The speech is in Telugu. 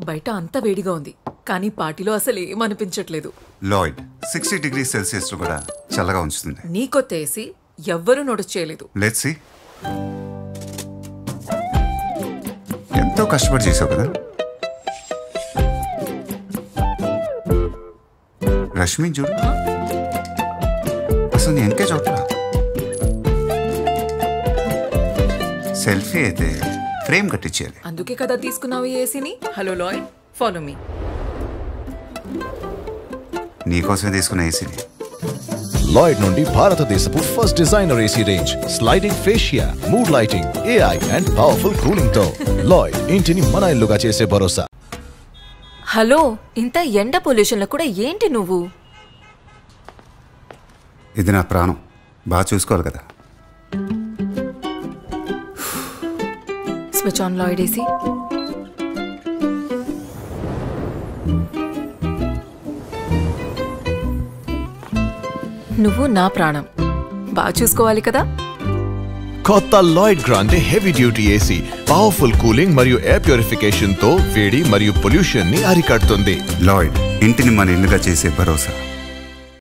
బయట అంత వేడిగా ఉంది, కానీ పార్టీలో అసలు ఏమనిపించట్లేదు. లాయిడ్ 60 degrees Celsius లో కూడా చల్లగా ఉంచుతుంది. నీకొత్త ఏసీ ఎవ్వరూ నోటీస్ చేయలేదు. Let's see. ఎంతో కష్టపడి చేసావు కదా. రష్మి చూడు, అసలు నీ ఎంకే చోట్ల సెల్ఫీ అయితే ఫ్రేమ్ కట్టించేయాలి. అందుకే కదా తీసుకున్నావు ఈ ఏసీని. Hello Lloyd, follow me. నీకోసమే తీసుకున్న ఏసీని. లాయిడ్ నుండి భారతదేశపు first designer AC range, sliding fascia, mood lighting, AI and powerful cooling తో లాయిడ్ ఇంటిని మన ఇల్లుగా చేసే భరోసా. హలో, ఇంత ఎండ పొల్యూషన్ లో కూడా ఏంటి నువ్వు? ఇది నా ప్రాణం, బాగా చూసుకోవాలి కదా. Switch on Lloyd AC. నువ్వు నా ప్రాణం, బాగా చూసుకోవాలి కదా. కొత్త Lloyd Grande heavy duty AC powerful cooling మరియు ఎయిర్ ప్యూరిఫికేషన్ తో వేడి మరియు పొల్యూషన్ ని అరికడుతుంది. లాయిడ్ ఇంటిని మన ఇల్లుగా చేసే భరోసా.